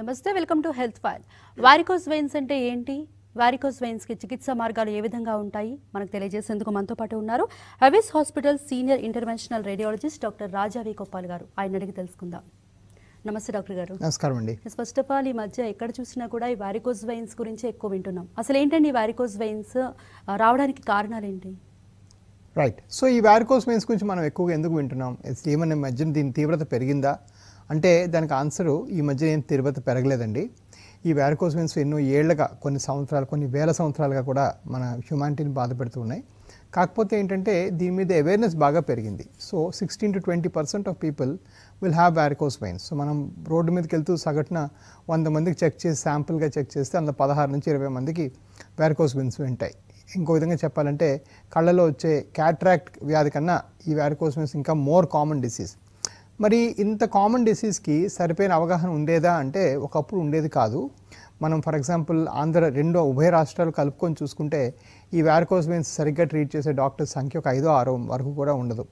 నమస్తే, welcome to health file. Varicose veins అంటే ఏంటి, వారికోస్ వెయిన్స్ కి చికిత్సా మార్గాలు ఏ విధంగా ఉంటాయి మనకు తెలియజేసేందుకు మనతో పాటు ఉన్నారు Avis hospital senior interventional radiologist doctor Raja V Koppal గారు. ఆయన అడిగి తెలుసుకుందాం. నమస్తే డాక్టర్ గారు. నమస్కారం అండి. ఫస్ట్ ఆఫ్ ఆల్, ఈ మధ్య ఎక్కడ చూసినా కూడా ఈ వారికోస్ వెయిన్స్ గురించి ఎక్కువ వింటున్నాం. అసలు ఏంటండి ఈ వారికోస్ వెయిన్స్ రావడానికి కారణాలు ఏంటి? రైట్. సో ఈ వారికోస్ వెయిన్స్ గురించి మనం ఎక్కువగా ఎందుకు వింటున్నాం? ఏమన్నా మధ్యన దీని తీవ్రత పెరిగిందా అంటే దానికి ఆన్సరు ఈ మధ్య ఏం తీవ్రత పెరగలేదండి. ఈ వారికోస్ వెయిన్స్ ఎన్నో ఏళ్లుగా, కొన్ని సంవత్సరాలు, కొన్ని వేల సంవత్సరాలుగా కూడా మన హ్యూమానిటీని బాధ పెడుతూ ఉన్నాయి. కాకపోతే ఏంటంటే దీని మీద అవేర్నెస్ బాగా పెరిగింది. So 16 to 20% of people will have varicose veins. So మనం రోడ్డు మీదకి వెళ్తూ సగటున 100 మందికి చెక్ చేసి శాంపుల్గా చెక్ చేస్తే అందులో 16 నుంచి 20 మందికి వారికోస్ వెయిన్స్ ఉంటాయి. ఇంకో విధంగా చెప్పాలంటే కళ్ళలో వచ్చే క్యాట్రాక్ట్ వ్యాధి కన్నా ఈ వారికోస్ వెయిన్స్ ఇంకా మోర్ కామన్ డిసీజ్. మరి ఇంత కామన్ డిసీజ్కి సరిపోయిన అవగాహన ఉండేదా అంటే ఒకప్పుడు ఉండేది కాదు. మనం ఫర్ ఎగ్జాంపుల్ రెండు ఉభయ రాష్ట్రాలు కలుపుకొని చూసుకుంటే ఈ వారికోస్ వెయిన్స్ సరిగ్గా ట్రీట్ చేసే డాక్టర్స్ సంఖ్య ఒక 5-6 వరకు కూడా ఉండదు.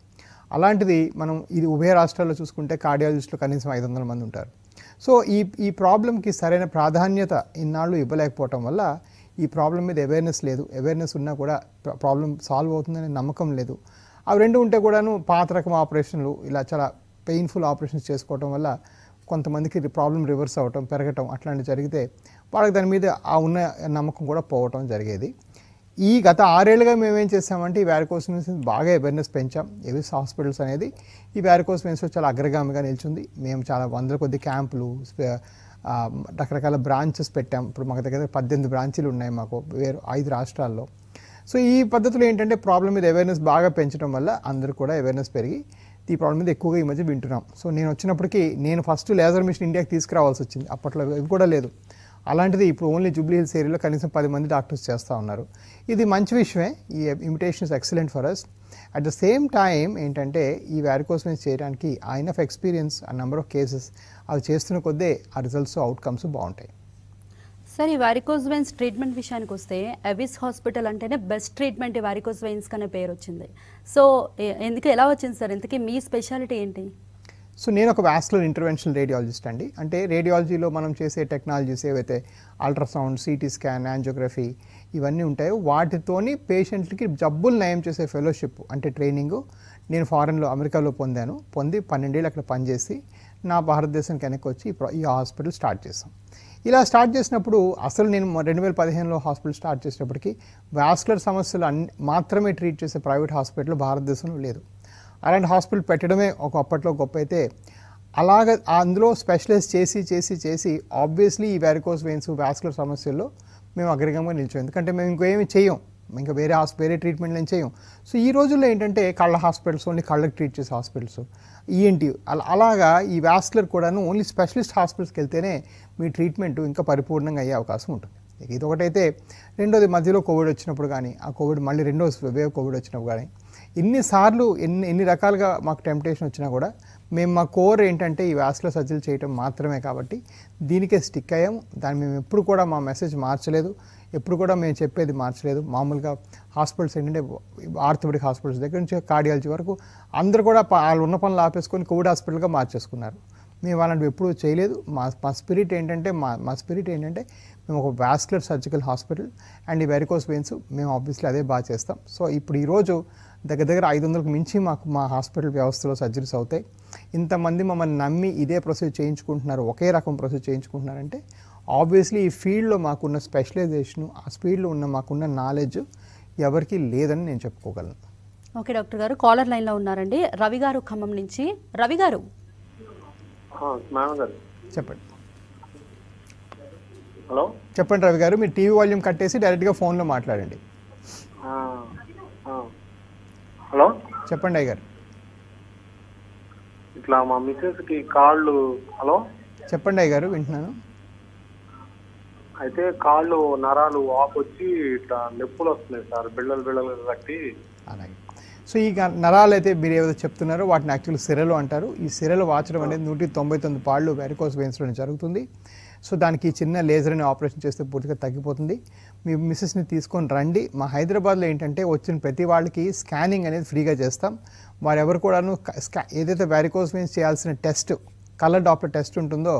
అలాంటిది మనం ఇది ఉభయ రాష్ట్రాల్లో చూసుకుంటే కార్డియాలజిస్టులు కనీసం 500 మంది ఉంటారు. సో ఈ ప్రాబ్లంకి సరైన ప్రాధాన్యత ఇన్నాళ్ళు ఇవ్వలేకపోవటం వల్ల ఈ ప్రాబ్లం మీద అవేర్నెస్ లేదు. అవేర్నెస్ ఉన్నా కూడా ప్రాబ్లం సాల్వ్ అవుతుందనే నమ్మకం లేదు. అవి రెండు ఉంటే కూడాను పాత రకం ఆపరేషన్లు, ఇలా చాలా పెయిన్ఫుల్ ఆపరేషన్స్ చేసుకోవటం వల్ల కొంతమందికి ప్రాబ్లం రివర్స్ అవ్వటం, పెరగటం అట్లాంటివి జరిగితే వాళ్ళకి దాని మీద ఆ ఉన్న నమ్మకం కూడా పోవటం జరిగేది. ఈ గత 6 ఏళ్ళుగా మేమేం చేసామంటే ఈ వారికోస్ వెయిన్స్ బాగా అవేర్నెస్ పెంచాం. ఎవిస్ హాస్పిటల్స్ అనేది ఈ వారికోస్ వెయిన్స్లో చాలా అగ్రగామిగా నిలిచింది. మేము చాలా వందల కొద్ది క్యాంపులు, రకరకాల బ్రాంచెస్ పెట్టాం. ఇప్పుడు మాకు దగ్గర 18 బ్రాంచీలు ఉన్నాయి మాకు 5 రాష్ట్రాల్లో. సో ఈ పద్ధతిలో ఏంటంటే ప్రాబ్లం మీద అవేర్నెస్ బాగా పెంచడం వల్ల అందరూ కూడా అవేర్నెస్ పెరిగి ఈ ప్రాబ్లం మీద ఎక్కువగా ఈ మధ్య వింటున్నాం. సో నేను వచ్చినప్పటికీ నేను ఫస్ట్ లేజర్ మిషన్ ఇండియాకి తీసుకురావాల్సి వచ్చింది. అప్పట్లో ఇవి కూడా లేదు. అలాంటిది ఇప్పుడు ఓన్లీ జూబ్లీ హిల్స్ ఏరియాలో కనీసం 10 మంది డాక్టర్స్ చేస్తూ ఉన్నారు. ఇది మంచి విషయమే. ఈ imitation is excellent for us. At the same time ఏంటంటే ఈ వారికోస్ వెయిన్స్ చేయడానికి ఆ ఇనఫ్ ఎక్స్పీరియన్స్, ఆ నెంబర్ ఆఫ్ కేసెస్ అవి చేస్తున్న కొద్దే ఆ రిజల్ట్స్, అవుట్కమ్స్ బాగుంటాయి. సార్, ఈ వారికోస్ వెయిన్స్ ట్రీట్మెంట్ విషయానికి వస్తే అవిస్ హాస్పిటల్ అంటేనే బెస్ట్ ట్రీట్మెంట్ ఈ వారికోస్ వెయిన్స్ కనే పేరు వచ్చింది. సో ఎందుకు, ఎలా వచ్చింది సార్? ఇంతకీ మీ స్పెషాలిటీ ఏంటి? సో నేను ఒక వాస్కులర్ ఇంటర్వెన్షనల్ రేడియాలజిస్ట్ అండి. అంటే రేడియాలజీలో మనం చేసే టెక్నాలజీస్ ఏవైతే అల్ట్రాసౌండ్, సిటీ స్కాన్, యాంజియోగ్రఫీ ఇవన్నీ ఉంటాయో వాటితోని పేషెంట్లకి జబ్బులు నయం చేసే ఫెలోషిప్ అంటే ట్రైనింగు నేను ఫారెన్లో అమెరికాలో పొంది 12 ఏళ్ళు అక్కడ పనిచేసి నా భారతదేశానికి వెనక్కి వచ్చి ఈ హాస్పిటల్ స్టార్ట్ చేసాం. ఇలా స్టార్ట్ చేసినప్పుడు అసలు నేను 2015లో హాస్పిటల్ స్టార్ట్ చేసినప్పటికీ వాస్కులర్ సమస్యలు మాత్రమే ట్రీట్ చేసే ప్రైవేట్ హాస్పిటల్ భారతదేశంలో లేదు. అలాంటి హాస్పిటల్ పెట్టడమే ఒక అప్పట్లో గొప్ప అయితే, అలాగ అందులో స్పెషలైజ్ చేసి ఆబ్వియస్లీ ఈ వారికోస్ వెయిన్స్ వాస్కులర్ సమస్యల్లో మేము అగ్రగంగా నిలిచాం. ఎందుకంటే మేము ఇంకేమీ చేయం, ఇంకా వేరే ట్రీట్మెంట్లు ఏం చేయం. సో ఈ రోజుల్లో ఏంటంటే కళ్ళ హాస్పిటల్స్, ఓన్లీ కళ్ళకి ట్రీట్ చేసే హాస్పిటల్స్, ఈఎన్టీ అలాగా ఈ వాస్కులర్ కూడాను ఓన్లీ స్పెషలిస్ట్ హాస్పిటల్స్కి వెళ్తేనే మీ ట్రీట్మెంట్ ఇంకా పరిపూర్ణంగా అయ్యే అవకాశం ఉంటుంది. ఇది ఒకటైతే, రెండోది మధ్యలో కోవిడ్ వచ్చినప్పుడు కానీ, ఆ కోవిడ్ మళ్ళీ రెండో వేవ్ కోవిడ్ వచ్చినప్పుడు కానీ ఎన్నిసార్లు ఎన్ని రకాలుగా మాకు టెంప్టేషన్ వచ్చినా కూడా మేము మా కోర్ ఏంటంటే ఈ వాస్కులర్ సర్జరీ చేయడం మాత్రమే. కాబట్టి దీనికే స్టిక్ అయ్యాము. దాన్ని మేము ఎప్పుడు కూడా మా మెసేజ్ మార్చలేదు, ఎప్పుడు కూడా మేము చెప్పేది మార్చలేదు. మామూలుగా హాస్పిటల్స్ ఏంటంటే ఆర్థోపెడిక్ హాస్పిటల్స్ దగ్గర నుంచి కార్డియాలజీ వరకు అందరూ కూడా వాళ్ళు ఉన్న పనులు ఆపేసుకొని కోవిడ్ హాస్పిటల్గా మార్చేసుకున్నారు. మేము అలాంటివి ఎప్పుడూ చేయలేదు. మా స్పిరిట్ ఏంటంటే మేము ఒక వాస్కులర్ సర్జికల్ హాస్పిటల్ అండ్ ఈ వారికోస్ వెయిన్స్ మేము ఆబ్వియస్లీ అదే బాగా చేస్తాం. సో ఇప్పుడు ఈరోజు దగ్గర 500కు మించి మా హాస్పిటల్ వ్యవస్థలో సర్జరీస్ అవుతాయి. ఇంతమంది మమ్మల్ని నమ్మి ఇదే ప్రొసీజర్ చేయించుకుంటున్నారు, ఒకే రకం ప్రొసీజర్ చేయించుకుంటున్నారంటే ఆబ్వియస్లీ ఈ ఫీల్డ్లో మాకున్న స్పెషలైజేషను, ఆ స్పీడ్లో మాకున్న నాలెడ్జ్ ఎవరికి లేదని నేను చెప్పుకోగలను. ఓకే డాక్టర్ గారు, కాలర్ లైన్లో ఉన్నారండి. రవి గారు ఖమ్మం నుంచి. రవి గారు చెప్పండి. హలో చెప్పండి రవి గారు, మీరు టీవీ వాల్యూమ్ కట్టేసి డైరెక్ట్గా ఫోన్లో మాట్లాడండి. హలో చెప్పండి అయ్య గారు. ఇట్లా మా మిస్సెస్కి కాళ్ళు. హలో చెప్పండి అయ్య గారు, వింటున్నాను. అయితే కాళ్ళు నరాలు వాపొచ్చి ఇట్లా నొప్పులు వస్తున్నాయి సార్, బిళ్ళలు కట్టి. అలాగే. సో ఈ నరాలు అయితే మీరు ఏదైతే చెప్తున్నారో వాటిని యాక్చువల్లీ సిరలు అంటారు. ఈ సిరలు వాచడం అనేది 199 పాళ్ళు వారికోస్ వెయిన్స్లోనే జరుగుతుంది. సో దానికి చిన్న లేజర్ అనే ఆపరేషన్ చేస్తే పూర్తిగా తగ్గిపోతుంది. మీ మిస్సెస్ని తీసుకొని రండి. మా హైదరాబాద్లో ఏంటంటే వచ్చిన ప్రతి వాళ్ళకి స్కానింగ్ అనేది ఫ్రీగా చేస్తాం. వారెవరు కూడాను ఏదైతే వారికోస్ వెయిన్స్ చేయాల్సిన టెస్ట్, కలర్ డాప్లర్ టెస్ట్ ఉంటుందో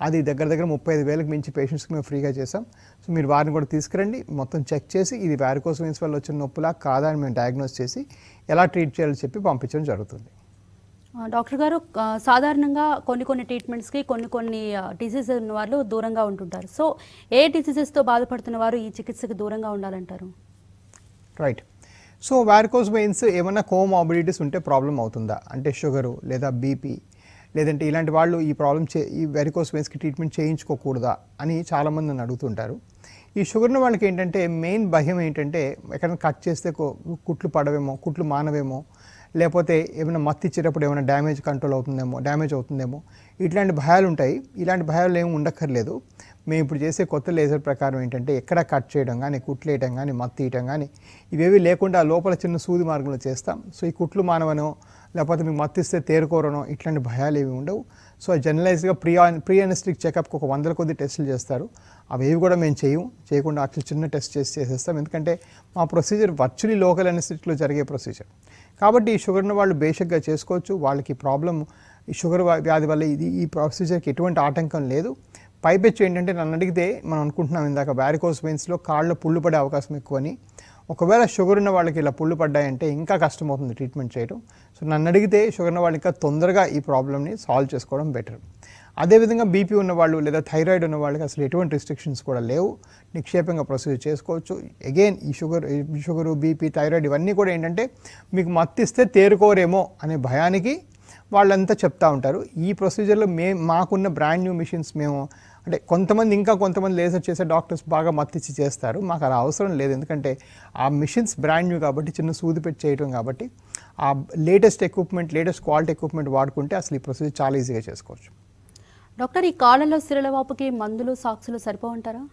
అది దగ్గర దగ్గర 35,000కి మించి పేషెంట్స్కి మేము ఫ్రీగా చేసాం. సో మీరు వారిని కూడా తీసుకురండి, మొత్తం చెక్ చేసి ఇది వారికోస్ వెయిన్స్ వల్ల వచ్చిన నొప్పులా కాదా అని మేము డయాగ్నోస్ చేసి ఎలా ట్రీట్ చేయాలో చెప్పి పంపించడం జరుగుతుంది. డాక్టర్ గారు, సాధారణంగా కొన్ని ట్రీట్మెంట్స్కి కొన్ని డిసీజెస్ ఉన్న వాళ్ళు దూరంగా ఉంటుంటారు. సో ఏ డిసీజెస్తో బాధపడుతున్న వారు ఈ చికిత్సకు దూరంగా ఉండాలంటారు? రైట్. సో వారికోస్ వెయిన్స్ ఏమన్నా కోమార్బిడిటీస్ ఉంటే ప్రాబ్లం అవుతుందా అంటే షుగరు లేదా బీపీ లేదంటే ఇలాంటి వాళ్ళు ఈ ప్రాబ్లం ఈ వారికోస్ వెయిన్స్కి ట్రీట్మెంట్ చేయించుకోకూడదా అని చాలామంది నన్ను అడుగుతుంటారు. ఈ షుగర్ని వాళ్ళకి ఏంటంటే మెయిన్ భయం ఏంటంటే ఎక్కడైనా కట్ చేస్తే కుట్లు పడవేమో, కుట్లు మానవేమో, లేకపోతే ఏమైనా మత్తు ఇచ్చేటప్పుడు ఏమైనా డ్యామేజ్ అవుతుందేమో ఇట్లాంటి భయాలు ఉంటాయి. ఇలాంటి భయాలు ఏమి ఉండక్కర్లేదు. మేము ఇప్పుడు చేసే కొత్త లేజర్ ప్రకారం ఏంటంటే ఎక్కడ కట్ చేయడం కానీ, కుట్లు వేయడం కానీ, మత్తు తీయటం కానీ ఇవేవి లేకుండా లోపల చిన్న సూది మార్గంలో చేస్తాం. సో ఈ కుట్లు మానవనో లేకపోతే మీకు మత్తు ఇస్తే తేరుకోరనో ఇట్లాంటి భయాలు ఏమి ఉండవు. సో జనరలైజ్గా ప్రీ అనెస్థెటిక్ చెకప్కి ఒక 100 కొద్ది టెస్టులు చేస్తారు. అవేవి కూడా మేము చేయకుండా యాక్చువల్ చిన్న టెస్ట్ చేసేస్తాం. ఎందుకంటే మా ప్రొసీజర్ వర్చువలీ లోకల్ అనెస్థెటిక్లో జరిగే ప్రొసీజర్ కాబట్టి ఈ షుగర్ను వాళ్ళు బేసిక్గా చేసుకోవచ్చు. వాళ్ళకి ప్రాబ్లం ఈ షుగర్ వ్యాధి వల్ల ఈ ప్రొసీజర్కి ఎటువంటి ఆటంకం లేదు. పైపెచ్చు ఏంటంటే నన్ను అడిగితే మనం అనుకుంటున్నాం ఇందాక వారికోస్ వెయిన్స్లో కాళ్ళలో పుళ్ళు పడే అవకాశం ఎక్కువని. ఒకవేళ షుగర్ ఉన్న వాళ్ళకి ఇలా పుళ్ళు పడ్డాయంటే ఇంకా కష్టమవుతుంది ట్రీట్మెంట్ చేయడం. సో నన్ను అడిగితే షుగర్ ఉన్న వాళ్ళు ఇంకా తొందరగా ఈ ప్రాబ్లమ్ని సాల్వ్ చేసుకోవడం బెటర్. అదేవిధంగా బీపీ ఉన్నవాళ్ళు లేదా థైరాయిడ్ ఉన్న వాళ్ళకి అసలు ఎటువంటి రిస్ట్రిక్షన్స్ కూడా లేవు, నిక్షేపంగా ప్రొసీజర్ చేసుకోవచ్చు. అగైన్ ఈ షుగరు బీపీ థైరాయిడ్ ఇవన్నీ కూడా ఏంటంటే మీకు మత్తిస్తే తేరుకోరేమో అనే భయానికి వాళ్ళంతా చెప్తా ఉంటారు. ఈ ప్రొసీజర్లో మాకున్న బ్రాండ్ న్యూ మిషన్స్ మేము అంటే కొంతమంది లేజర్ చేసే డాక్టర్స్ బాగా మత్తిచ్చి చేస్తారు. మాకు అలా అవసరం లేదు. ఎందుకంటే ఆ మిషన్స్ బ్రాండ్ న్యూ కాబట్టి చిన్న సూది పెట్టి చేయడం కాబట్టి ఆ లేటెస్ట్ క్వాలిటీ ఎక్విప్మెంట్ వాడుకుంటే అసలు ఈ ప్రొసీజర్ చాలా ఈజీగా చేసుకోవచ్చు. డాక్టర్, ఈ కాళ్ళలో సిరల వాపుకి మందులు సాక్సులు సరిపోవంటారా?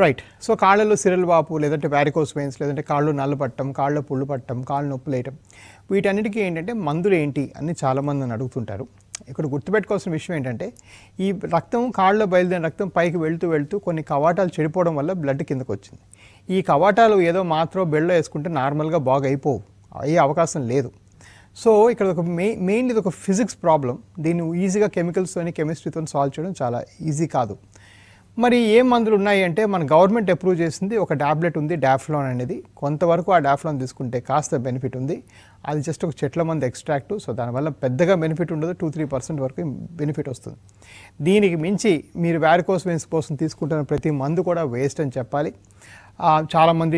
రైట్. సో కాళ్ళలో సిరల వాపు లేదంటే వారికోస్ వెయిన్స్ లేదంటే కాళ్ళు నల్ల పట్టడం, కాళ్ళలో పుళ్ళు పట్టడం, కాళ్ళు నొప్పులు వేయటం వీటన్నిటికీ ఏంటంటే మందులు ఏంటి అని చాలామంది నన్ను అడుగుతుంటారు. ఇక్కడ గుర్తుపెట్టుకోవాల్సిన విషయం ఏంటంటే ఈ కాళ్ళలో బయలుదేరిన రక్తం పైకి వెళ్తూ కొన్ని కవాటాలు చెడిపోవడం వల్ల బ్లడ్ కిందకు వచ్చింది. ఈ కవాటాలు ఏదో మాత్రం బెళ్ళలో వేసుకుంటే నార్మల్గా బాగా అయ్యే అవకాశం లేదు. సో ఇక్కడ ఒక మెయిన్లీ ఇది ఒక ఫిజిక్స్ ప్రాబ్లం. దీన్ని ఈజీగా కెమికల్స్తోని కెమిస్ట్రీతో సాల్వ్ చేయడం చాలా ఈజీ కాదు. మరి ఏం మందులు ఉన్నాయి అంటే మన గవర్నమెంట్ అప్రూవ్ చేసింది ఒక టాబ్లెట్ ఉంది, డాఫ్లాన్ అనేది. కొంతవరకు ఆ డాఫ్లాన్ తీసుకుంటే కాస్త బెనిఫిట్ ఉంది. అది జస్ట్ ఒక చెట్ల మందు ఎక్స్ట్రాక్ట్. సో దానివల్ల పెద్దగా బెనిఫిట్ ఉండదు, 2-3% వరకు బెనిఫిట్ వస్తుంది. దీనికి మించి మీరు వారికోస్ వెయిన్స్ కోసం తీసుకుంటున్న ప్రతి మందు కూడా వేస్ట్ అని చెప్పాలి. చాలామంది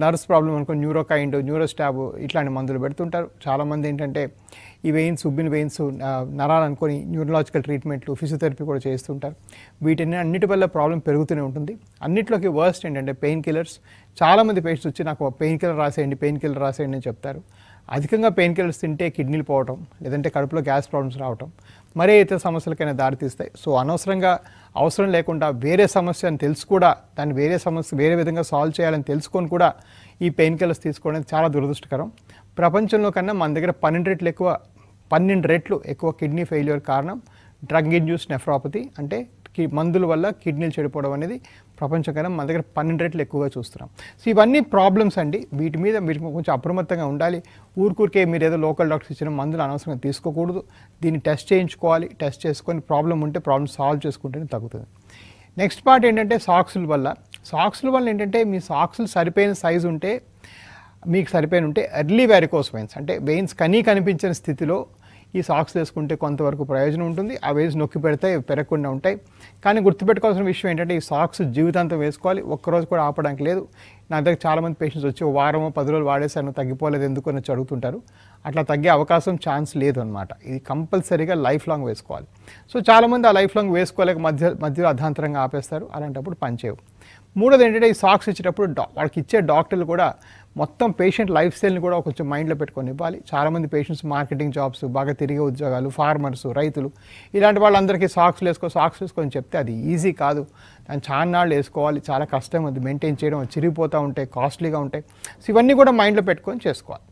నర్వ్స్ ప్రాబ్లం అనుకుని న్యూరోకైండ్, న్యూరోస్టాబ్ ఇట్లాంటి మందులు పెడుతుంటారు. చాలామంది ఏంటంటే ఈ వెయిన్స్ ఉబ్బిన వెయిన్స్ నరాలు అనుకొని న్యూరలాజికల్ ట్రీట్మెంట్లు, ఫిజియోథెరపీ కూడా చేస్తుంటారు. అన్నిటి వల్ల ప్రాబ్లం పెరుగుతూనే ఉంటుంది. అన్నిట్లోకి వర్స్ట్ ఏంటంటే పెయిన్ కిల్లర్స్. చాలామంది పేషెంట్స్ వచ్చి నాకు పెయిన్ కిల్లర్ రాసేయండి అని చెప్తారు. అధికంగా పెయిన్ కిల్లర్స్ తింటే కిడ్నీలు పోవటం లేదంటే కడుపులో గ్యాస్ ప్రాబ్లమ్స్ రావటం మరే ఇతర సమస్యలకైనా దారితీస్తాయి. సో అనవసరంగా అవసరం లేకుండా వేరే సమస్య అని తెలుసు కూడా దాన్ని వేరే విధంగా సాల్వ్ చేయాలని తెలుసుకొని కూడా ఈ పెయిన్ కిల్లర్స్ తీసుకోవడం చాలా దురదృష్టకరం. ప్రపంచంలో కన్నా మన దగ్గర 12 రెట్లు ఎక్కువ కిడ్నీ ఫెయిల్యూర్ కారణం డ్రగ్ ఇండ్యూస్డ్ నెఫ్రాపతి, అంటే మందుల వల్ల కిడ్నీలు చెడిపోవడం అనేది ప్రపంచం కన్నా మన దగ్గర 12 రెట్లు ఎక్కువగా చూస్తున్నాం. సో ఇవన్నీ ప్రాబ్లమ్స్ అండి. వీటి మీద మీరు కొంచెం అప్రమత్తంగా ఉండాలి. ఊరికే మీరు ఏదో లోకల్ డాక్టర్స్ ఇచ్చిన మందులు అనవసరంగా తీసుకోకూడదు. దీన్ని టెస్ట్ చేయించుకోవాలి. టెస్ట్ చేసుకొని ప్రాబ్లం ఉంటే ప్రాబ్లమ్ సాల్వ్ చేసుకుంటేనే తగ్గుతుంది. నెక్స్ట్ పార్ట్ ఏంటంటే సాక్సుల వల్ల ఏంటంటే మీ సాక్సులు సరిపోయిన సైజు ఉంటే మీకు సరిపోయిన ఎర్లీ వారికోస్ వెయిన్స్ అంటే వెయిన్స్ కనిపించిన స్థితిలో ఈ సాక్స్ వేసుకుంటే కొంతవరకు ప్రయోజనం ఉంటుంది. ఆ వెయిన్స్ నొక్కి పెడితే పెరగకుండా ఉంటాయి. కానీ గుర్తుపెట్టుకోవాల్సిన విషయం ఏంటంటే ఈ సాక్స్ జీవితాంతం వేసుకోవాలి, ఒక్కరోజు కూడా ఆపడానికి లేదు. నా దగ్గర చాలామంది పేషెంట్స్ వచ్చి వారమో 10 రోజులు వాడేసాను తగ్గిపోలేదు ఎందుకు అని అడుగుతుంటారు. అట్లా తగ్గే అవకాశం ఛాన్స్ లేదు అనమాట. ఇది కంపల్సరీగా లైఫ్ లాంగ్ వేసుకోవాలి. సో చాలామంది ఆ లైఫ్ లాంగ్ వేసుకోలేక మధ్యలో అర్ధాంతరంగా ఆపేస్తారు. అలాంటప్పుడు పనిచేయవు. మూడోది ఏంటంటే ఈ సాక్స్ ఇచ్చేటప్పుడు వాళ్ళకి ఇచ్చే డాక్టర్లు కూడా మొత్తం పేషెంట్ లైఫ్ స్టైల్ని కూడా కొంచెం మైండ్లో పెట్టుకొని ఇవ్వాలి. చాలామంది పేషెంట్స్ మార్కెటింగ్ జాబ్స్, బాగా తిరిగే ఉద్యోగాలు, ఫార్మర్స్, రైతులు ఇలాంటి వాళ్ళందరికీ సాక్స్ వేసుకొని చెప్తే అది ఈజీ కాదు. దాన్ని చాలా నాళ్ళు వేసుకోవాలి, చాలా కష్టం, అది మెయింటైన్ చేయడం, చిరిగిపోతూ ఉంటాయి, కాస్ట్లీగా ఉంటాయి. సో ఇవన్నీ కూడా మైండ్లో పెట్టుకొని చేసుకోవాలి.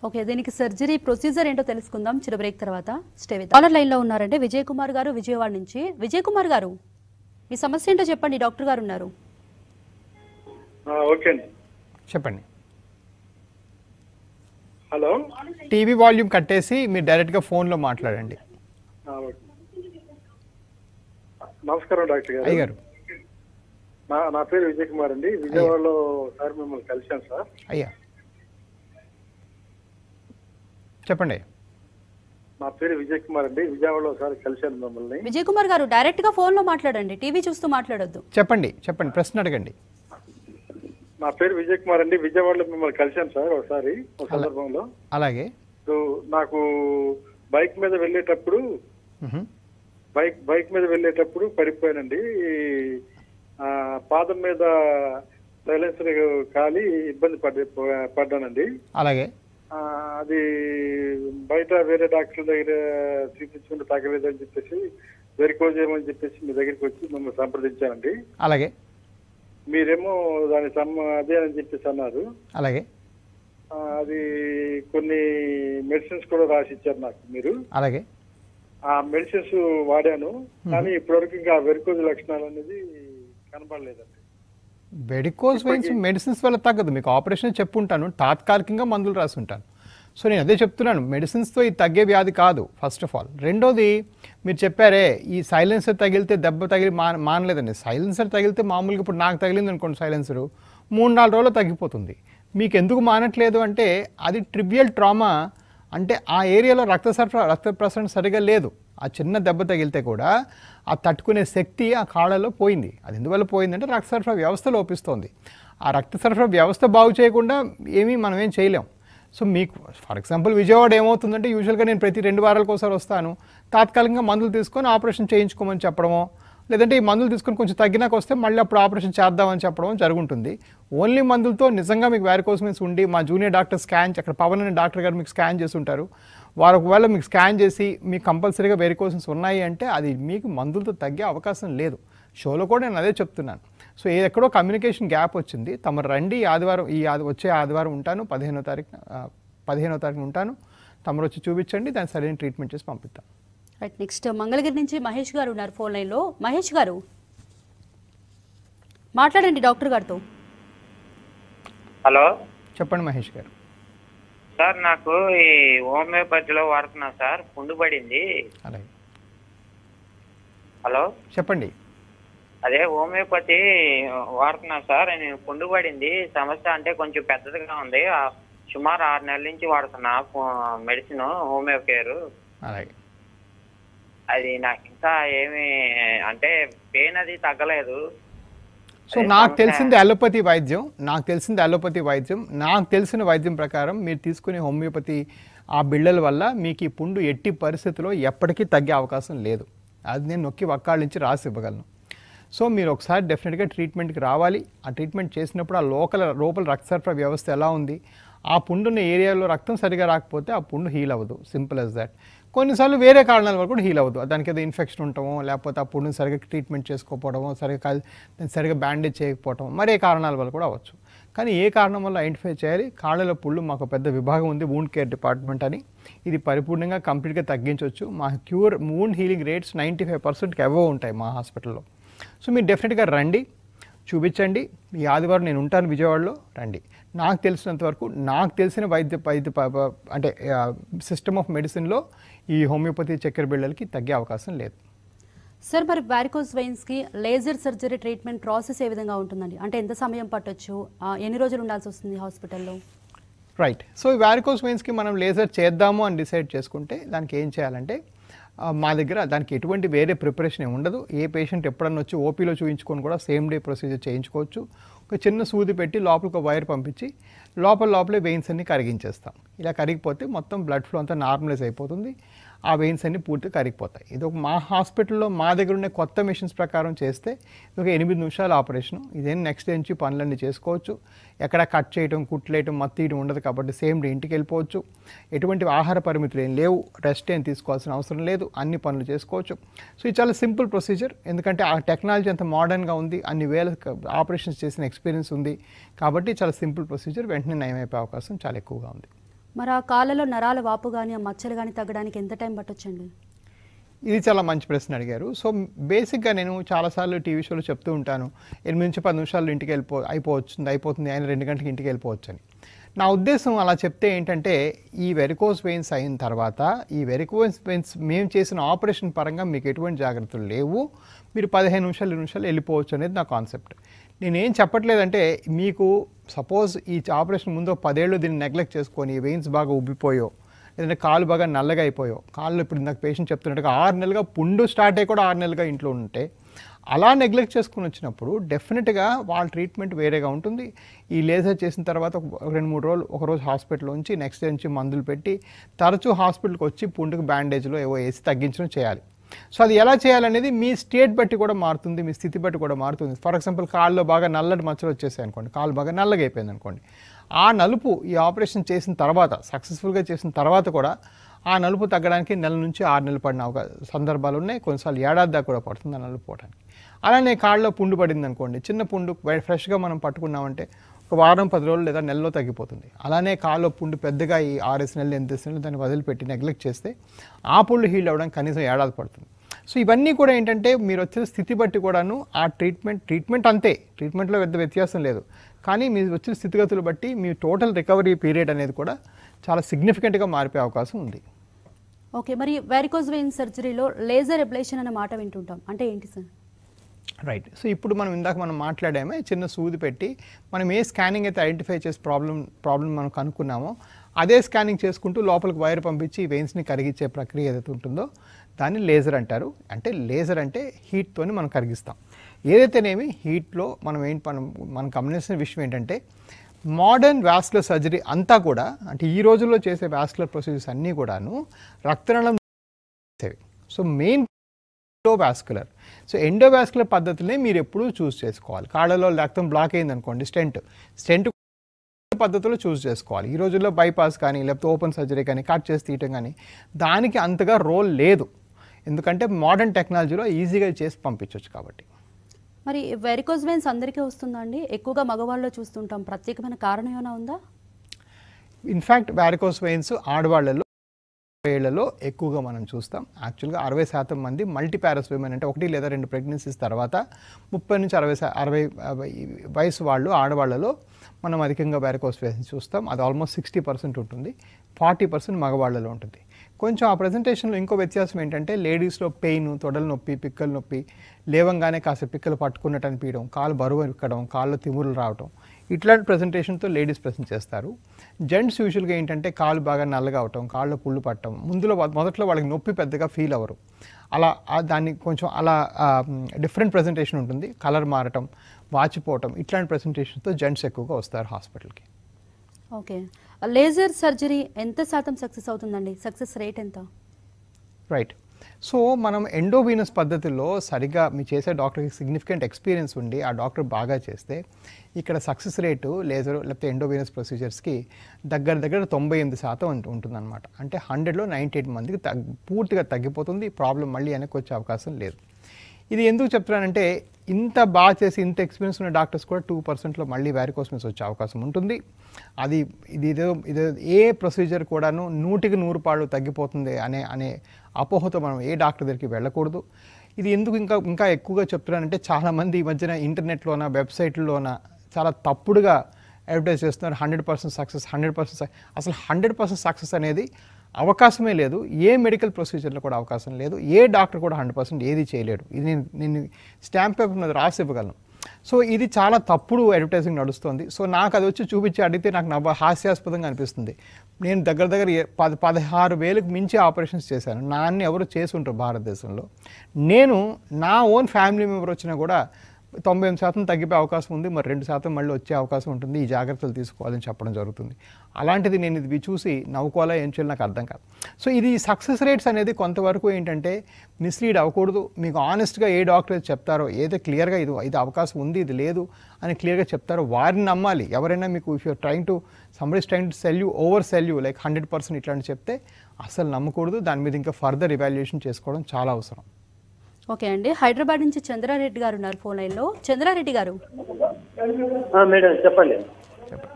ఓకే, దీనికి సర్జరీ ప్రొసీజర్ ఏంటో తెలుసుకుందాం చిన్న బ్రేక్ తర్వాత. స్టే విత్ కాలర్ లైన్లో ఉన్నారంటే విజయ్ కుమార్ గారు విజయవాడ నుంచి. విజయ్ కుమార్ గారు, మీ సమస్య ఏంటో చెప్పండి, డాక్టర్ గారు ఉన్నారు. ఓకే అండి, చెప్పండి. హలో, టీవీ వాల్యూమ్ కట్టేసి మీరు డైరెక్ట్గా ఫోన్లో మాట్లాడండి. నమస్కారం డాక్టర్ గారు. అయ్యారు నా పేరు విజయ్ కుమార్ అండి. విజయవాడలో సార్ మిమ్మల్ని కలిశాను సార్. అయ్యా చెప్పండి. నా పేరు విజయ్ కుమార్ అండి. విజయవాడలో సార్ కలిశాను మిమ్మల్ని. విజయ్ కుమార్ గారు డైరెక్ట్ గా ఫోన్ లో మాట్లాడండి, టీవీ చూస్తూ మాట్లాడొద్దు. చెప్పండి ప్రశ్న అడగండి. నా పేరు విజయ్ కుమార్ అండి. విజయవాడలో మిమ్మల్ని కలిశాను సార్ ఒకసారి ఒక సందర్భంలో. అలాగే నాకు బైక్ మీద వెళ్ళేటప్పుడు పడిపోయానండి. పాదం మీద సైలెన్సర్ కాలి ఇబ్బంది పడ్డానండి. అలాగే అది బయట వేరే డాక్టర్ దగ్గర చూపించుకుంటే తగ్గలేదని చెప్పేసి వెరికోజ్ ఏమని చెప్పేసి మీ దగ్గరికి వచ్చి మిమ్మల్ని సంప్రదించానండి. అలాగే మీరేమో దాని అదే అని చెప్పేసి అన్నారు. అలాగే అది కొన్ని మెడిసిన్స్ కూడా రాసి ఇచ్చారు నాకు మీరు. అలాగే ఆ మెడిసిన్స్ వాడాను, కానీ ఇప్పటివరకు ఇంకా వెరికోజ్ లక్షణాలు అనేది కనపడలేదండి. వెరికోజ్ వెయిన్స్ మెడిసిన్స్ వల్ల తగ్గదు. మీకు ఆపరేషన్ చెప్పుంటాను, తాత్కాలికంగా మందులు రాసి ఉంటాను. సో నేను అదే చెప్తున్నాను, మెడిసిన్స్తో ఇది తగ్గే వ్యాధి కాదు ఫస్ట్ ఆఫ్ ఆల్. రెండోది మీరు చెప్పారే ఈ సైలెన్సర్ తగిలితే దెబ్బ తగిలి మానలేదండి. సైలెన్సర్ తగిలితే మామూలుగా ఇప్పుడు నాకు తగిలింది అనుకోండి సైలెన్సరు 3-4 రోజుల్లో తగ్గిపోతుంది. మీకు ఎందుకు మానట్లేదు అంటే అది ట్రివియల్ ట్రామా, అంటే ఆ ఏరియాలో రక్త ప్రసరణ సరిగా లేదు. ఆ చిన్న దెబ్బ తగిలితే కూడా ఆ తట్టుకునే శక్తి ఆ కాళ్ళలో పోయింది. అది ఎందువల్ల పోయిందంటే రక్త సరఫరా వ్యవస్థ లోపిస్తోంది. ఆ రక్త సరఫరా వ్యవస్థ బాగు చేయకుండా మనం ఏం చేయలేం. సో మీకు ఫర్ ఎగ్జాంపుల్ విజయవాడ ఏమవుతుందంటే యూజువల్గా నేను ప్రతి 2 వారాలకు ఒకసారి వస్తాను, తాత్కాలికంగా మందులు తీసుకొని ఆపరేషన్ చేయించుకోమని చెప్పడమో, లేదంటే ఈ మందులు తీసుకొని కొంచెం తగ్గినాక వస్తే మళ్ళీ అప్పుడు ఆపరేషన్ చేద్దామని చెప్పడం జరుగుతుంది. ఓన్లీ మందులతో నిజంగా మీకు వారికోస్ వెయిన్స్ ఉండి మా జూనియర్ డాక్టర్ అక్కడ పవన్ అనే డాక్టర్ గారు మీకు స్కాన్ చేసి ఉంటారు. వారు ఒకవేళ మీకు స్కాన్ చేసి మీకు కంపల్సరీగా వారికోస్ వెయిన్స్ ఉన్నాయి అంటే అది మీకు మందులతో తగ్గే అవకాశం లేదు. షోలో కూడా నేను అదే చెప్తున్నాను. సో ఎక్కడో కమ్యూనికేషన్ గ్యాప్ వచ్చింది. తమరు రండి, వచ్చే ఆదివారం ఉంటాను, 15వ తారీఖున ఉంటాను, తమరు వచ్చి చూపించండి, దాన్ని సరైన ట్రీట్మెంట్ చేసి పంపిస్తాం. రైట్, నెక్స్ట్ మంగళగిరి నుంచి మహేష్ గారు ఉన్నారు ఫోన్ లైన్లో. మహేష్ గారు మాట్లాడండి డాక్టర్ గారితో. హలో చెప్పండి మహేష్ గారు. సార్ నాకు ఈ హోమియోపతిలో వాడుతున్నా సార్, పుండు పడింది. అలాగే హలో చెప్పండి. అదే హోమియోపతి వాడుతున్నా సార్, నేను పుండు పడింది. సమస్య అంటే కొంచెం పెద్దదిగా ఉంది. సుమారు 6 నెలల నుంచి వాడుతున్నా మెడిసిన్ హోమియో కేర్. అలాగే అది నాకు ఇంకా ఏమి అంటే పెయిన్ అది తగ్గలేదు. సో నాకు తెలిసింది అలోపతి వైద్యం. నాకు తెలిసిన వైద్యం ప్రకారం మీరు తీసుకునే హోమియోపతి ఆ బిళ్ళల వల్ల మీకు ఈ పుండు ఎట్టి పరిస్థితుల్లో ఎప్పటికీ తగ్గే అవకాశం లేదు. అది నేను నొక్కి వక్కాళ్ళించి రాసి ఇవ్వగలను. సో మీరు ఒకసారి డెఫినెట్గా ట్రీట్మెంట్కి రావాలి. ఆ ట్రీట్మెంట్ చేసినప్పుడు ఆ లోపల రక్త సరఫరా వ్యవస్థ ఎలా ఉంది, ఆ పుండున్న ఏరియాలో రక్తం సరిగా రాకపోతే ఆ పుండు హీల్ అవ్వదు. Simple as that. కొన్నిసార్లు వేరే కారణాల వల్ల కూడా హీల్ అవ్వదు. దానికి ఏదో ఇన్ఫెక్షన్ ఉండటమో, లేకపోతే ఆ పుండుని సరిగా ట్రీట్మెంట్ చేసుకోకపోవడమో, సరిగా బ్యాండేజ్ చేయకపోవడం, మరే కారణాల వల్ల కూడా అవ్వచ్చు. కానీ ఏ కారణం వల్ల ఐడెంటిఫై చేయాలి. కాళ్ళలో పుళ్ళు మాకు పెద్ద విభాగం ఉంది, వూండ్ కేర్ డిపార్ట్మెంట్ అని. ఇది పరిపూర్ణంగా కంప్లీట్గా తగ్గించవచ్చు. మా వూండ్ హీలింగ్ రేట్స్ 95%కి అబోవ్ ఉంటాయి మా హాస్పిటల్లో. సో మీరు డెఫినెట్గా రండి, చూపించండి. ఈ ఆదివారం నేను ఉంటాను విజయవాడలో, రండి. నాకు తెలిసినంత వరకు నాకు తెలిసిన వైద్య అంటే సిస్టమ్ ఆఫ్ మెడిసిన్లో ఈ హోమియోపతి చక్కెర బిళ్ళలకి తగ్గే అవకాశం లేదు. సార్ మరి వారికోస్ వెయిన్స్కి లేజర్ సర్జరీ ట్రీట్మెంట్ ప్రాసెస్ ఏ విధంగా ఉంటుందండి? అంటే ఎంత సమయం పట్టొచ్చు, ఎన్ని రోజులు ఉండాల్సి వస్తుంది హాస్పిటల్లో? రైట్. సో ఈ వారికోస్ వెయిన్స్కి మనం లేజర్ చేద్దాము అని డిసైడ్ చేసుకుంటే దానికి ఏం చేయాలంటే మా దగ్గర దానికి ఎటువంటి వేరే ప్రిపరేషన్ ఏమి ఉండదు. ఏ పేషెంట్ ఎప్పుడన్నా వచ్చి ఓపీలో చూపించుకొని కూడా సేమ్ డే ప్రొసీజర్ చేయించుకోవచ్చు. ఒక చిన్న సూది పెట్టి లోపలికి ఒక వైర్ పంపించి లోపలే వెయిన్స్ అన్ని కరిగించేస్తాం. ఇలా కరిగిపోతే మొత్తం బ్లడ్ ఫ్లో అంతా నార్మలైజ్ అయిపోతుంది. ఆ వెయిన్స్ అన్ని పూర్తిగా కరిగిపోతాయి. ఇది ఒక మా హాస్పిటల్లో మా దగ్గర ఉన్న కొత్త మెషిన్స్ ప్రకారం చేస్తే ఇది ఒక 8 నిమిషాల ఆపరేషన్. ఇదేం నెక్స్ట్ డే నుంచి పనులన్నీ చేసుకోవచ్చు. ఎక్కడ కట్ చేయడం, కుట్లేయడం, మత్తీయడం ఉండదు కాబట్టి సేమ్ డే ఇంటికి వెళ్ళిపోవచ్చు. ఎటువంటి ఆహార పరిమితులు ఏం లేవు, రెస్ట్ ఏం తీసుకోవాల్సిన అవసరం లేదు, అన్ని పనులు చేసుకోవచ్చు. సో ఇది చాలా సింపుల్ ప్రొసీజర్. ఎందుకంటే ఆ టెక్నాలజీ అంత మోడర్న్గా ఉంది, అన్ని వేల ఆపరేషన్స్ చేసిన ఎక్స్పీరియన్స్ ఉంది కాబట్టి చాలా సింపుల్ ప్రొసీజర్. వెంటనే నయమైపోయే అవకాశం చాలా ఎక్కువగా ఉంది. మరి ఆ కాళ్ళలో నరాల వాపు కానీ ఆ మచ్చలు కానీ తగ్గడానికి ఎంత టైం పట్టొచ్చండి? ఇది చాలా మంచి ప్రశ్న అడిగారు. సో బేసిక్గా నేను చాలాసార్లు టీవీ షోలో చెప్తూ ఉంటాను 8 నుంచి 10 నిమిషాల్లో ఇంటికి అయిపోతుంది, ఆయన 2 గంటలకు ఇంటికి వెళ్ళిపోవచ్చు అని. నా ఉద్దేశం అలా చెప్తే ఏంటంటే ఈ వెరికోస్ వెయిన్స్ అయిన తర్వాత ఈ వెరికోస్ వెయిన్స్ మేము చేసిన ఆపరేషన్ పరంగా మీకు ఎటువంటి జాగ్రత్తలు లేవు, మీరు 15 నిమిషాలు 20 నిమిషాలు వెళ్ళిపోవచ్చు అనేది నా కాన్సెప్ట్. నేనేం చెప్పట్లేదంటే మీకు సపోజ్ ఈ ఆపరేషన్ ముందు 10 ఏళ్ళు దీన్ని నెగ్లెక్ట్ చేసుకొని వెయిన్స్ బాగా ఉబ్బిపోయో లేదంటే కాలు బాగా నల్లగా అయిపోయో, కాళ్ళు ఇప్పుడు నాకు పేషెంట్ చెప్తున్నట్టుగా 6 నెలలుగా పుండు స్టార్ట్ అయ్యి కూడా 6 నెలలుగా ఇంట్లో ఉంటే అలా నెగ్లెక్ట్ చేసుకుని వచ్చినప్పుడు డెఫినెట్గా వాళ్ళ ట్రీట్మెంట్ వేరేగా ఉంటుంది. ఈ లేజర్ చేసిన తర్వాత 2-3 రోజులు ఒకరోజు హాస్పిటల్లో ఉంచి నెక్స్ట్ డే నుంచి మందులు పెట్టి తరచూ హాస్పిటల్కి వచ్చి పుండుకు బ్యాండేజ్లో ఏవో వేసి తగ్గించడం చేయాలి. సో అది ఎలా చేయాలనేది మీ స్టేట్ బట్టి కూడా మారుతుంది, మీ స్థితి బట్టి కూడా మారుతుంది. ఫర్ ఎగ్జాంపుల్ కాళ్ళలో బాగా నల్లటి మచ్చలు వచ్చేసాయి అనుకోండి, కాళ్ళు బాగా నల్లగా అయిపోయింది అనుకోండి, ఆ నలుపు ఈ ఆపరేషన్ చేసిన తర్వాత సక్సెస్ఫుల్గా చేసిన తర్వాత కూడా ఆ నలుపు తగ్గడానికి 1 నుంచి 6 నెలలు పడిన సందర్భాలు ఉన్నాయి. కొన్నిసార్లు ఏడాది దాకా కూడా పడుతుంది ఆ నలుపు పోవడానికి. అలానే కాళ్ళలో పుండు పడింది అనుకోండి, చిన్న పుండు ఫ్రెష్గా మనం పట్టుకున్నామంటే ఒక వారం 10 రోజులు లేదా నెలలో తగ్గిపోతుంది. అలానే కాళ్ళలో పుండు పెద్దగా ఈ 6 నెలలు 8 నెలలు దాన్ని వదిలిపెట్టి నెగ్లెక్ట్ చేస్తే ఆ పుండు హీల్ అవ్వడానికి కనీసం ఏడాది పడుతుంది. సో ఇవన్నీ కూడా ఏంటంటే మీరు వచ్చే స్థితి బట్టి కూడాను ఆ ట్రీట్మెంట్ అంతే, ట్రీట్మెంట్లో పెద్ద వ్యత్యాసం లేదు, కానీ మీరు వచ్చిన స్థితిగతులు బట్టి మీ టోటల్ రికవరీ పీరియడ్ అనేది కూడా చాలా సిగ్నిఫికెంట్గా మారిపోయే అవకాశం ఉంది. ఓకే, మరి వెరికోస్ వెయిన్ సర్జరీలో లేజర్ అబ్లేషన్ అనే మాట వింటుంటాం, అంటే ఏంటి సార్? రైట్. సో ఇప్పుడు మనం మాట్లాడామే, చిన్న సూది పెట్టి మనం ఏ స్కానింగ్ అయితే ఐడెంటిఫై చేసి ప్రాబ్లం మనం కనుక్కున్నామో అదే స్కానింగ్ చేసుకుంటూ లోపలికి వైర్ పంపించి వెయిన్స్ని కరిగించే ప్రక్రియ ఏదైతే ఉంటుందో దాన్ని లేజర్ అంటారు. అంటే లేజర్ అంటే హీట్తోని మనం కరిగిస్తాం. ఏదైతేనేమి హీట్లో మనం గమనించిన విషయం ఏంటంటే మోడర్న్ వాస్కులర్ సర్జరీ అంతా కూడా, అంటే ఈ రోజుల్లో చేసే వాస్కులర్ ప్రొసీజర్స్ అన్నీ కూడాను రక్తనాళం చేసేవి. So main endovascular. So endovascular పద్ధతినే మీరు ఎప్పుడూ చూస్ చేసుకోవాలి. కాళ్ళలో రక్తం బ్లాక్ అయింది అనుకోండి, స్టెంట్ పద్ధతిలో చూస్ చేసుకోవాలి. ఈ రోజుల్లో బైపాస్ కానీ లేకపోతే ఓపెన్ సర్జరీ కానీ కట్ చేసి తీయటం కానీ దానికి అంతగా రోల్ లేదు, ఎందుకంటే మోడర్న్ టెక్నాలజీలో ఈజీగా చేసి పంపించవచ్చు కాబట్టి. మరి వెరికోస్ వెయిన్స్ అందరికీ వస్తుందా అండి? ఎక్కువగా మగవాళ్ళలో చూస్తుంటాం, ప్రత్యేకమైన కారణం ఏమైనా ఉందా? ఇన్ఫ్యాక్ట్ వెరికోస్ వెయిన్స్ ఆడవాళ్ళలో ఏళ్లలో ఎక్కువగా మనం చూస్తాం. యాక్చువల్గా 60% మంది మల్టీపారస్ విమెన్, అంటే 1 లేదా 2 ప్రెగ్నెన్సీస్ తర్వాత 30 నుంచి 60 వయసు వాళ్ళు ఆడవాళ్ళలో మనం అధికంగా వెరికోస్ వెయిన్స్ చూస్తాం. అది ఆల్మోస్ట్ 60% ఉంటుంది, 40% మగవాళ్ళలో ఉంటుంది. కొంచెం ఆ ప్రజెంటేషన్లో ఇంకో వ్యత్యాసం ఏంటంటే లేడీస్లో పెయిన్, తొడల నొప్పి, పిక్కల నొప్పి, లేవంగానే కాస్త పిక్కలు పట్టుకున్నట్టు అనిపించడం, కాలు బరువు ఎక్కడం, కాళ్ళు తిమ్మురులు రావడం, ఇట్లాంటి ప్రజెంటేషన్తో లేడీస్ ప్రజెంట్ చేస్తారు. జెంట్స్ యూజువల్గా ఏంటంటే కాళ్ళు బాగా నల్లగా అవటం, కాళ్ళు పుళ్ళు పట్టడం, మొదట్లో వాళ్ళకి నొప్పి పెద్దగా ఫీల్ అవ్వరు, అలా దాన్ని కొంచెం అలా డిఫరెంట్ ప్రజెంటేషన్ ఉంటుంది, కలర్ మారటం, వాచిపోవటం, ఇట్లాంటి ప్రజెంటేషన్తో జెంట్స్ ఎక్కువగా వస్తారు హాస్పిటల్కి. ఓకే, లేజర్ సర్జరీ ఎంత శాతం సక్సెస్ అవుతుందండి? సక్సెస్ రేట్ ఎంత? రైట్. సో మనం ఎండోవీనస్ పద్ధతిలో సరిగా మీ చేసే డాక్టర్కి సిగ్నిఫికెంట్ ఎక్స్పీరియన్స్ ఉండి ఆ డాక్టర్ బాగా చేస్తే ఇక్కడ సక్సెస్ రేటు లేజర్ లేకపోతే ఎండోవీనస్ ప్రొసీజర్స్కి దగ్గర 98% ఉంటుందన్నమాట. అంటే 100లో 98 మందికి పూర్తిగా తగ్గిపోతుంది, ప్రాబ్లం మళ్ళీ వెనక్కి వచ్చే అవకాశం లేదు. ఇది ఎందుకు చెప్తున్నానంటే ఇంత బాగా చేసి ఇంత ఎక్స్పీరియన్స్ ఉన్న డాక్టర్స్ కూడా 2%లో మళ్ళీ వెరికోస్ వెయిన్స్ వచ్చే అవకాశం ఉంటుంది. ఇదేదో ఏ ప్రొసీజర్ కూడాను 100కి 100 పాళ్ళు తగ్గిపోతుంది అనే అపోహతో మనం ఏ డాక్టర్ దగ్గరికి వెళ్ళకూడదు. ఇది ఎందుకు ఇంకా ఎక్కువగా చెప్తున్నానంటే చాలామంది ఈ మధ్యన ఇంటర్నెట్లోన వెబ్సైట్లోన చాలా తప్పుడుగా అడ్వర్టైజ్ చేస్తున్నారు. 100% సక్సెస్, 100% అసలు 100% సక్సెస్ అనేది అవకాశమే లేదు. ఏ మెడికల్ ప్రొసీజర్లో కూడా అవకాశం లేదు. ఏ డాక్టర్ కూడా 100% ఏది చేయలేడు. ఇది నేను స్టాంప్ పేపర్ మీద రాసి ఇవ్వగలను. సో ఇది చాలా తప్పుడు అడ్వర్టైజింగ్ నడుస్తుంది. సో నాకు అది వచ్చి చూపించి అడిగితే నాకు హాస్యాస్పదంగా అనిపిస్తుంది. నేను దగ్గర 16,000కి మించి ఆపరేషన్స్ చేశాను. నాన్ని ఎవరు చేసి ఉంటారు భారతదేశంలో. నేను నా ఓన్ ఫ్యామిలీ మెంబర్ వచ్చినా కూడా 98% తగ్గిపోయే అవకాశం ఉంది, మరి 2% మళ్ళీ వచ్చే అవకాశం ఉంటుంది, ఈ జాగ్రత్తలు తీసుకోవాలని చెప్పడం జరుగుతుంది. అలాంటిది నేను ఇది చూసి నవ్వుకోవాలా ఏం చేయాలి నాకు అర్థం కాదు. సో ఇది సక్సెస్ రేట్స్ అనేది కొంతవరకు ఏంటంటే మిస్లీడ్ అవ్వకూడదు. మీకు ఆనెస్ట్గా ఏ డాక్టర్ చెప్తారో, ఏదో క్లియర్గా ఇది అవకాశం ఉంది, ఇది లేదు అని క్లియర్గా చెప్తారో వారిని నమ్మాలి. ఎవరైనా మీకు if you're trying to cell you over cell you like 100% ఇట్లాంటి చెప్తే అస్సలు నమ్మకూడదు. దాని మీద ఇంకా ఫర్దర్ ఇవాల్యుయేషన్ చేసుకోవడం చాలా అవసరం. ఓకే అండి, హైదరాబాద్ నుంచి చంద్రారెడ్డి గారు ఉన్నారు ఫోన్ లైన్లో. చంద్రారెడ్డి గారు, మేడం చెప్పండి.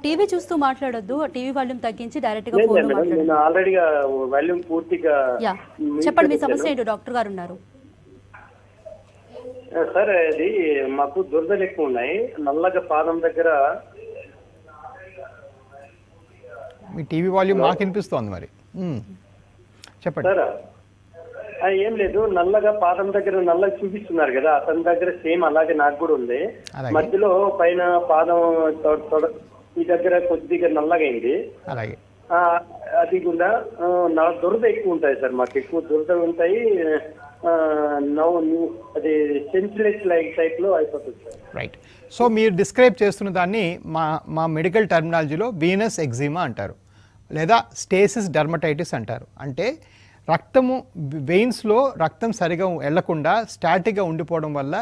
టీవీ చూస్తూ మాట్లాడొద్దు, టీవీ వాల్యూమ్ తగ్గించి డైరెక్ట్ గా ఫోన్ లో మాట్లాడండి. ఆల్రెడీగా వాల్యూమ్ పూర్తిగా. చెప్పండి మీ సమస్య ఏంటో, డాక్టర్ గారు ఉన్నారు. సార్ అది మాకు దురదలు ఎక్కువ ఉన్నాయి, నల్లగా పాదం దగ్గర మీ టీవీ వాల్యూమ్ మాకు వినిపిస్తోంది మరి. చెప్పండి. సార్ ఏం లేదు, నల్లగా పాదం దగ్గర నల్లగా చూపిస్తున్నారు కదా, అతని దగ్గర సేమ్ అలాగే నాకు కూడా ఉంది. అలాగే. మధ్యలో పైన పాదం ఈ దగ్గర కొద్దిగా నల్లగా అయింది. అలాగే. అది కూడా నా దురద ఎక్కువ ఉంటాయి సార్, మాకు ఎక్కువ దురద ఉంటాయి. అది సెన్స్లెస్ లైక్ టైప్ లో అయిపోతుంది సార్. రైట్. సో మీరు డిస్క్రైబ్ చేస్తున్న దాన్ని మా మెడికల్ టర్మినాలజీలో వీనస్ ఎగ్జిమా అంటారు, లేదా స్టేసిస్ డర్మటైటిస్ అంటారు. అంటే రక్తము వెయిన్స్లో రక్తం సరిగా వెళ్లకుండా స్టాటిక్గా ఉండిపోవడం వల్ల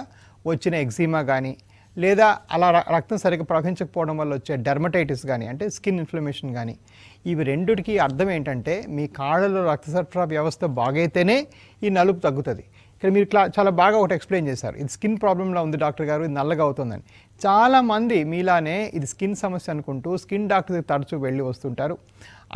వచ్చిన ఎగ్జిమా కానీ, లేదా అలా రక్తం సరిగ్గా ప్రవహించకపోవడం వల్ల వచ్చే డర్మటైటిస్ కానీ, అంటే స్కిన్ ఇన్ఫ్లమేషన్ కానీ, ఇవి రెండిటికి అర్థం ఏంటంటే మీ కాళ్ళలో రక్త సరఫరా వ్యవస్థ బాగైతేనే ఈ నలుపు తగ్గుతుంది. ఇక్కడ మీరు చాలా బాగా ఒకటి ఎక్స్ప్లెయిన్ చేశారు, ఇది స్కిన్ ప్రాబ్లంలో ఉంది డాక్టర్ గారు, ఇది నల్లగా అవుతుందని. చాలామంది మీలానే ఇది స్కిన్ సమస్య అనుకుంటూ స్కిన్ డాక్టర్ దగ్గర తరచూ వెళ్ళి వస్తుంటారు.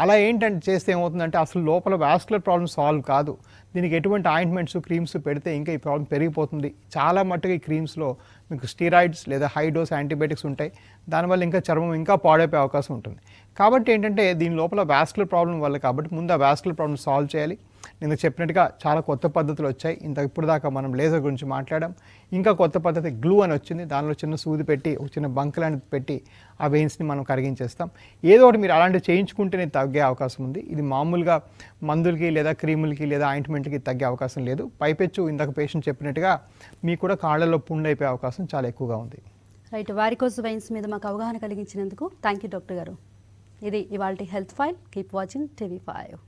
అలా ఏంటంటే చేస్తే ఏమవుతుందంటే అసలు లోపల వాస్కులర్ ప్రాబ్లమ్ సాల్వ్ కాదు. దీనికి ఎటువంటి ఆయింట్మెంట్స్ క్రీమ్స్ పెడితే ఇంకా ఈ ప్రాబ్లం పెరిగిపోతుంది. చాలా మట్టుగా ఈ క్రీమ్స్లో మీకు స్టీరాయిడ్స్ లేదా హై డోస్ యాంటీబయాటిక్స్ ఉంటాయి. దానివల్ల ఇంకా చర్మం ఇంకా పాడైపోయే అవకాశం ఉంటుంది. కాబట్టి ఏంటంటే దీని లోపల వాస్కులర్ ప్రాబ్లం వల్ల, కాబట్టి ముందు ఆ వాస్కులర్ ప్రాబ్లమ్ సాల్వ్ చేయాలి. నేను చెప్పినట్టుగా చాలా కొత్త పద్ధతులు వచ్చాయి. ఇప్పుడు దాకా మనం లేజర్ గురించి మాట్లాడాం. ఇంకా కొత్త పద్ధతి గ్లూ అని వచ్చింది. దానిలో చిన్న సూది పెట్టి ఒక చిన్న బంక్ లాంటిది పెట్టి ఆ వెయిన్స్ని మనం కరిగించేస్తాం. ఏదో ఒకటి మీరు అలాంటివి చేయించుకుంటేనే తగ్గే అవకాశం ఉంది. ఇది మామూలుగా మందులకి లేదా క్రీములకి లేదా ఆయింట్మెంట్కి తగ్గే అవకాశం లేదు. పైపెచ్చు ఇందాక పేషెంట్ చెప్పినట్టుగా మీకు కూడా కాళ్ళలో పుండు అయిపోయే అవకాశం చాలా ఎక్కువగా ఉంది. రైట్. వారికోస్ వెయిన్స్ మీద మాకు అవగాహన కలిగించినందుకు థ్యాంక్ యూ డాక్టర్ గారు. ఇది ఇవాల్టి health file. Keep watching TV5.